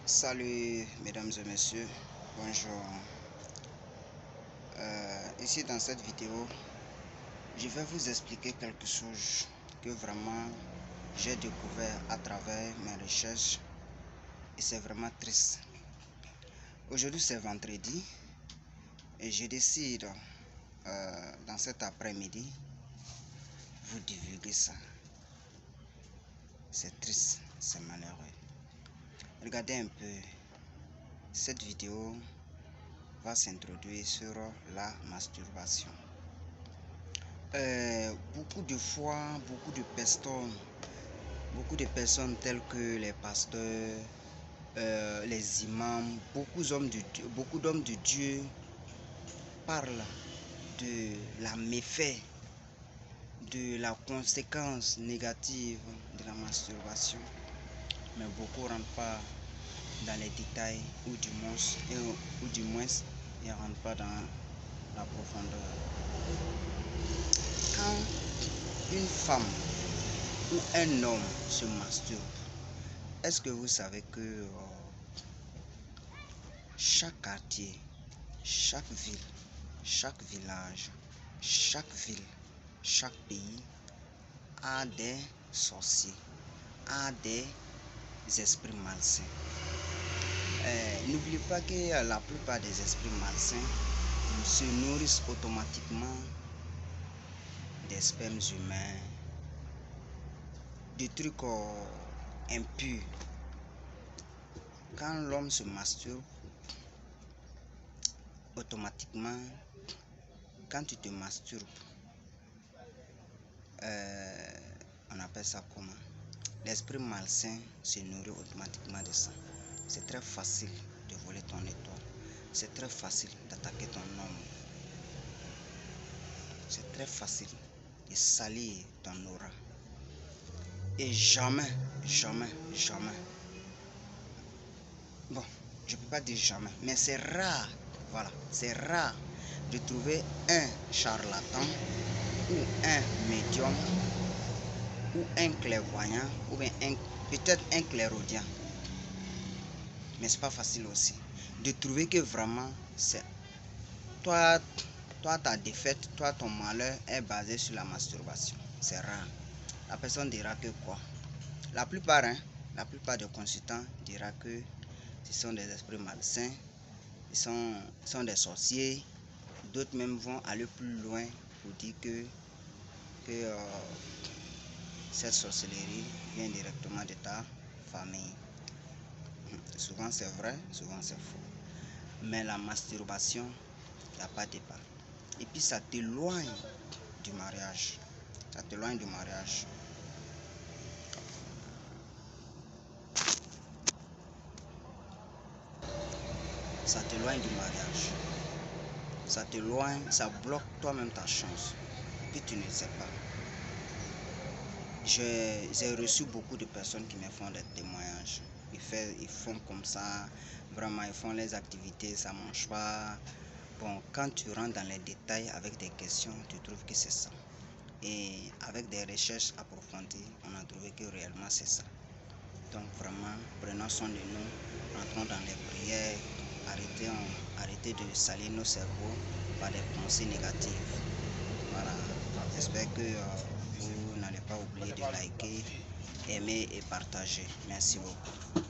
Salut mesdames et messieurs, bonjour. Ici dans cette vidéo, je vais vous expliquer quelque chose que vraiment j'ai découvert à travers mes recherches et c'est vraiment triste. Aujourd'hui c'est vendredi et je décide dans cet après-midi vous divulguer ça. C'est triste, c'est malheureux. Regardez un peu, cette vidéo va s'introduire sur la masturbation. Beaucoup de fois, beaucoup de personnes telles que les pasteurs, les imams, beaucoup d'hommes de Dieu parlent de la méfait, de la conséquence négative de la masturbation, mais beaucoup ne rentrent pas dans les détails ou du moins ils ne rentrent pas dans la profondeur. Quand une femme ou un homme se masturbe, est-ce que vous savez que chaque quartier, chaque ville, chaque village, chaque ville, chaque pays a des sorciers, a des esprits malsains. N'oubliez pas que la plupart des esprits malsains se nourrissent automatiquement des spermes humains, des trucs impurs. Quand l'homme se masturbe, automatiquement, quand tu te masturbes, on appelle ça comment? L'esprit malsain se nourrit automatiquement de ça. C'est très facile de voler ton étoile. C'est très facile d'attaquer ton homme. C'est très facile de salir ton aura. Et jamais, bon, je peux pas dire jamais, mais c'est rare, voilà, c'est rare de trouver un charlatan ou un médium ou un clairvoyant ou bien peut-être un clairaudient. Mais c'est pas facile aussi de trouver que vraiment c'est toi ta défaite, toi ton malheur est basé sur la masturbation. C'est rare. La personne dira que quoi? La plupart des consultants dira que ce sont des esprits malsains, ils sont des sorciers. D'autres même vont aller plus loin pour dire que cette sorcellerie vient directement de ta famille. Souvent c'est vrai, souvent c'est faux. Mais la masturbation, il n'y a pas de débat. Et puis ça t'éloigne du mariage. Ça t'éloigne du mariage. Ça t'éloigne du mariage. Ça t'éloigne, ça bloque toi-même ta chance. Puis tu ne sais pas. J'ai reçu beaucoup de personnes qui me font des témoignages. Ils font comme ça, vraiment, ils font les activités, ça ne mange pas. Bon, quand tu rentres dans les détails avec des questions, tu trouves que c'est ça. Et avec des recherches approfondies, on a trouvé que réellement c'est ça. Donc vraiment, prenons soin de nous, rentrons dans les prières, arrêtez de salir nos cerveaux par des pensées négatives. Voilà, j'espère que vous n'allez pas oublier de liker, aimer et partager. Merci beaucoup.